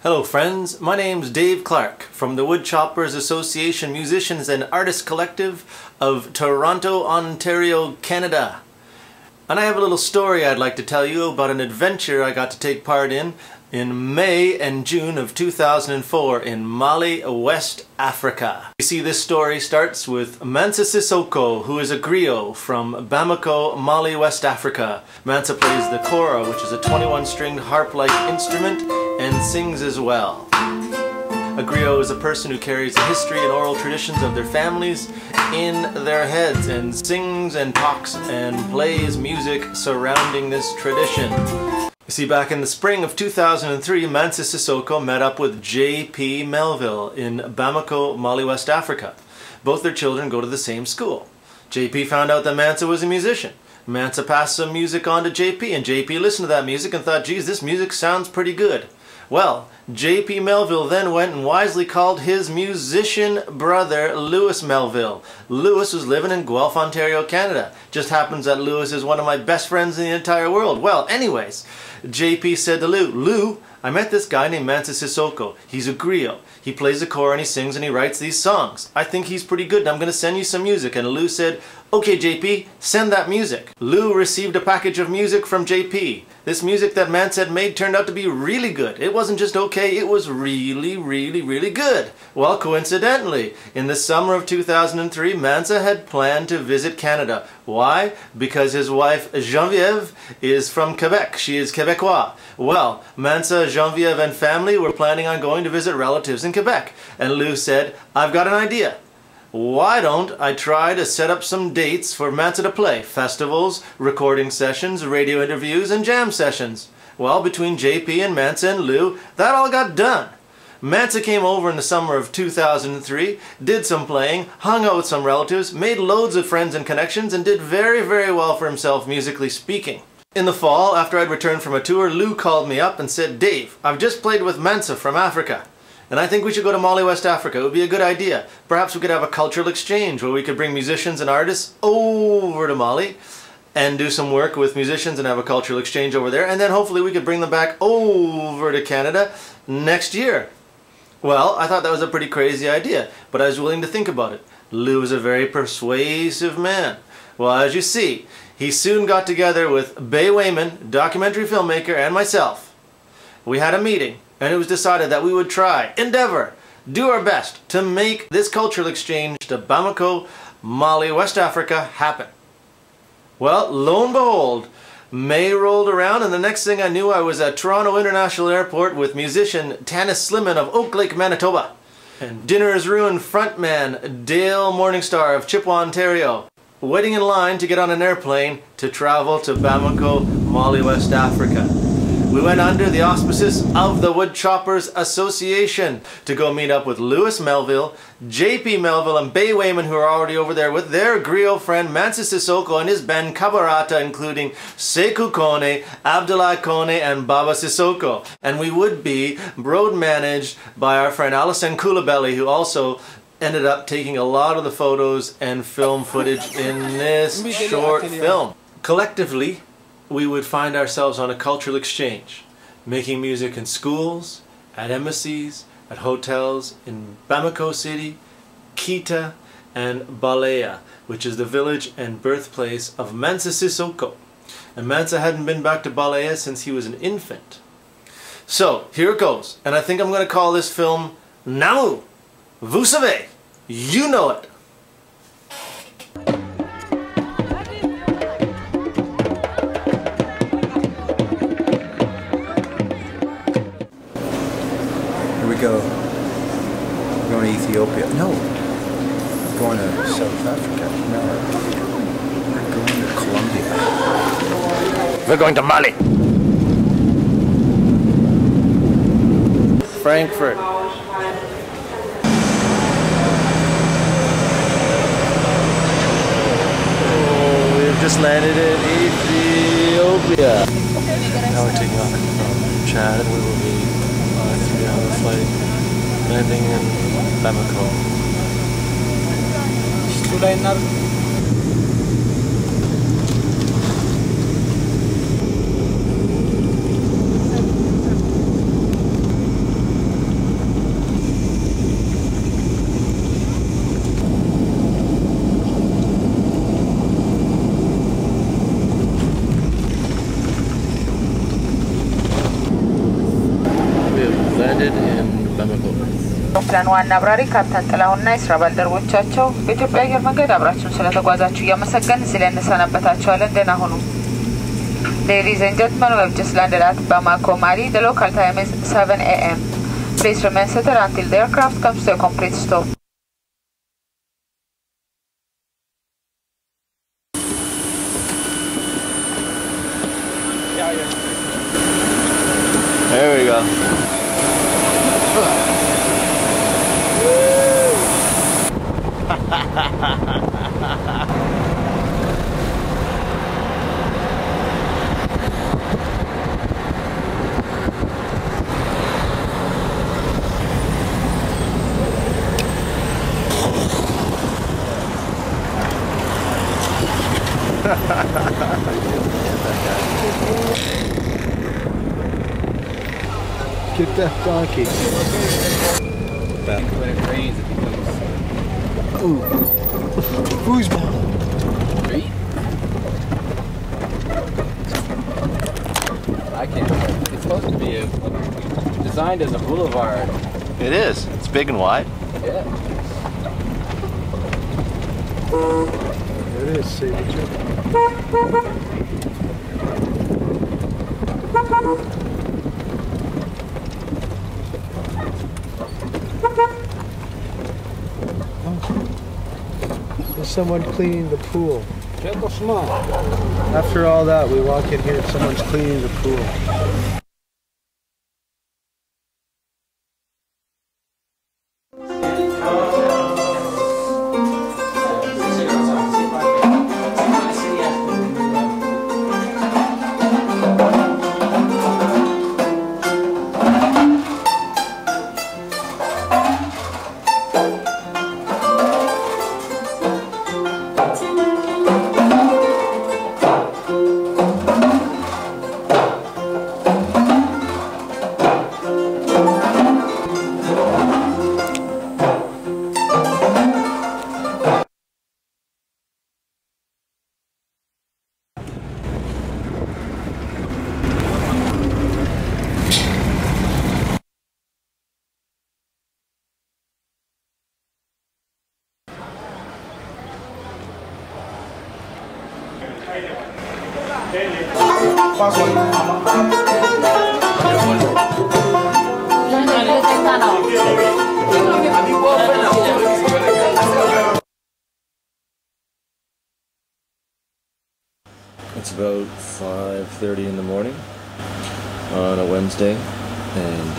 Hello friends, my name's Dave Clark from the Woodchoppers Association Musicians and Artists Collective of Toronto, Ontario, Canada. And I have a little story I'd like to tell you about an adventure I got to take part in May and June of 2004 in Mali, West Africa. You see, this story starts with Mansa Sissoko, who is a griot from Bamako, Mali, West Africa. Mansa plays the kora, which is a 21-stringed harp-like instrument, and sings as well. A griot is a person who carries the history and oral traditions of their families in their heads and sings and talks and plays music surrounding this tradition. You see, back in the spring of 2003, Mansa Sissoko met up with J.P. Melville in Bamako, Mali, West Africa. Both their children go to the same school. J.P. found out that Mansa was a musician. Mansa passed some music on to J.P. and J.P. listened to that music and thought, geez, this music sounds pretty good. Well, J.P. Melville then went and wisely called his musician brother Louis Melville. Louis was living in Guelph, Ontario, Canada. Just happens that Louis is one of my best friends in the entire world. Well, anyways, J.P. said to Lou, I met this guy named Mansa Sissoko. He's a griot. He plays the kora and he sings and he writes these songs. I think he's pretty good and I'm going to send you some music. And Lou said, okay JP, send that music. Lou received a package of music from JP. This music that Mansa had made turned out to be really good. It wasn't just okay, it was really good. Well, coincidentally, in the summer of 2003, Mansa had planned to visit Canada. Why? Because his wife Geneviève is from Quebec. She is Quebecois. Well, Mansa, Geneviève and family were planning on going to visit relatives in Quebec. And Lou said, I've got an idea. Why don't I try to set up some dates for Mansa to play? Festivals, recording sessions, radio interviews, and jam sessions. Well, between JP and Mansa and Lou, that all got done. Mansa came over in the summer of 2003, did some playing, hung out with some relatives, made loads of friends and connections, and did very well for himself musically speaking. In the fall, after I'd returned from a tour, Lou called me up and said, Dave, I've just played with Mansa from Africa. And I think we should go to Mali, West Africa. It would be a good idea. Perhaps we could have a cultural exchange where we could bring musicians and artists over to Mali and do some work with musicians and have a cultural exchange over there. And then hopefully we could bring them back over to Canada next year. Well, I thought that was a pretty crazy idea, but I was willing to think about it. Lou is a very persuasive man. Well, as you see, he soon got together with Bay Wayman, documentary filmmaker, and myself. We had a meeting. And it was decided that we would endeavor, do our best to make this cultural exchange to Bamako, Mali, West Africa happen. Well, lo and behold, May rolled around and the next thing I knew I was at Toronto International Airport with musician Tanis Slimman of Oak Lake, Manitoba, and Dinner is Ruined frontman Dale Morningstar of Chippewa, Ontario, waiting in line to get on an airplane to travel to Bamako, Mali, West Africa. We went under the auspices of the Woodchoppers Association to go meet up with Louis Melville, J.P. Melville and Bay Wayman, who are already over there with their griot friend Mansa Sissoko and his band Kabarata, including Sekou Kone, Abdoulaye Kone and Baba Sissoko. And we would be road managed by our friend Alison Coulibaly, who also ended up taking a lot of the photos and film footage in this short film. Collectively, we would find ourselves on a cultural exchange, making music in schools, at embassies, at hotels in Bamako City, Kita, and Balea, which is the village and birthplace of Mansa Sissoko. And Mansa hadn't been back to Balea since he was an infant. So, here it goes, and I think I'm going to call this film Namou. Vous Savez. You know it. Go. We're going to Ethiopia. No. We're going to South Africa. No. We're going to Colombia. We're going to Mali. Frankfurt. Oh, we've just landed in Ethiopia. Now we're taking off from Chad and we will be on a 3-hour flight landing in Bamako. stranded in Bamako. አውሮፕላን ዋና አብራሪ ካፕቴን ጥላሁንና የስራ ባልደረቦቻቸው በኢትዮጵያ አየር መንገድ አብራችሁን ስለተጓዛችሁ እያመሰገንን እንሰናበታችኋለን። ደህና ሁኑ። Ladies and gentlemen, we have just landed at Bamako, Mali. The local time is 7 a.m. Please remain seated until the aircraft comes to a complete stop. There we go. Get that donkey. Back when it rains, it becomes. Ooh. Foosball. Right? I can't. It's supposed to be designed as a boulevard. It is. It's big and wide. Yeah. There it is, signature. There's someone cleaning the pool. After all that, we walk in here and someone's cleaning the pool. It's about 5:30 in the morning on a Wednesday, and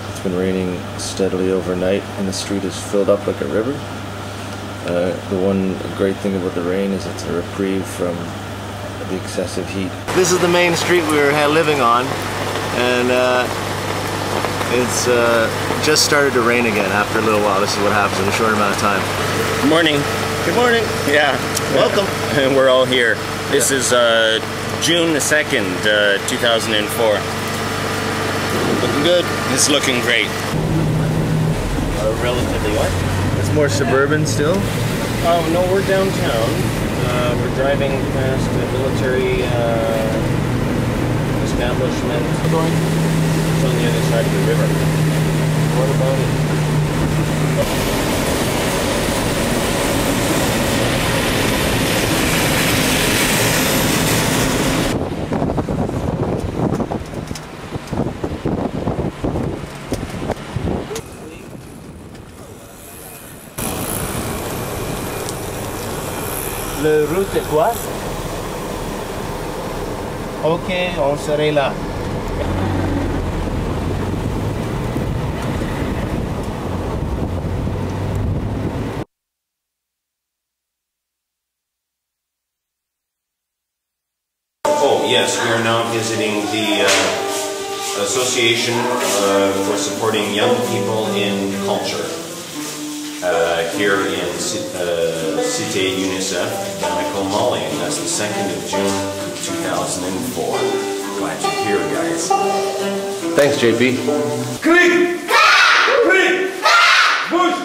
it's been raining steadily overnight, and the street is filled up like a river. The one great thing about the rain is it's a reprieve from the excessive heat. This is the main street we were living on, and it's just started to rain again after a little while. This is what happens in a short amount of time. Good morning. Good morning. Yeah. Welcome. And we're all here. This is June the 2nd, 2004. Looking good. It's looking great. Relatively what? It's more suburban still? Oh, no, we're downtown. We're driving past a military establishment. It's on the other side of the river. What about it? Le route est quoi? Ok, on serait là. Oh, yes, we are now visiting the Association for Supporting Young People in Culture here in Cité UNICEF, Bamako, Mali, and that's the 2nd of June 2004. Glad you're here, guys. Thanks, JP. Click! Click! Push!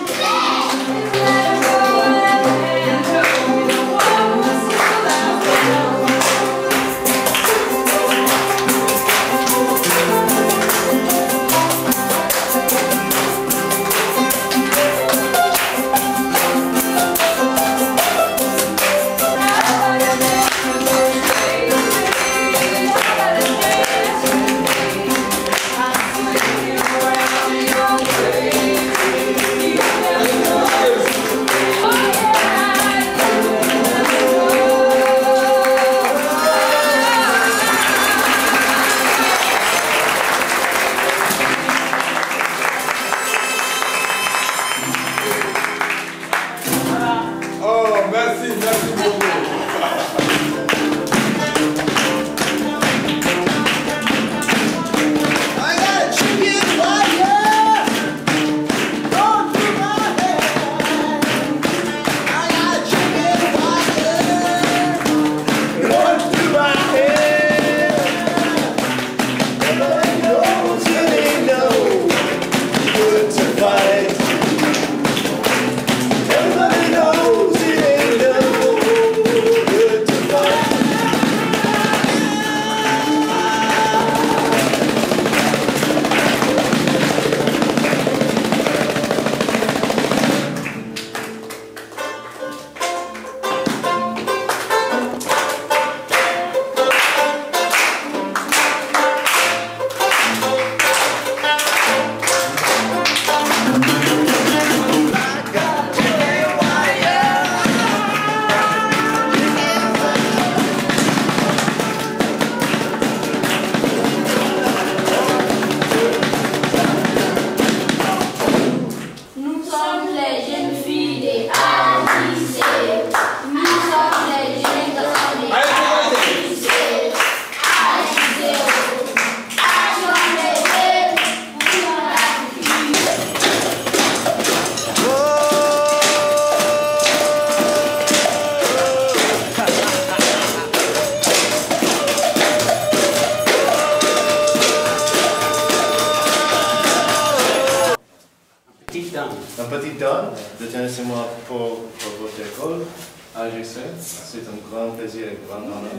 Un petit tas de tennis-moi pour votre école, AGC. C'est un grand plaisir et grand honneur.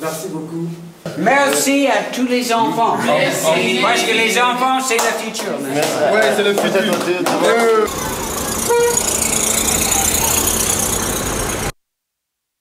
Merci beaucoup. Merci à tous les enfants. Merci. Parce que les enfants, c'est le futur. Ouais, c'est le futur.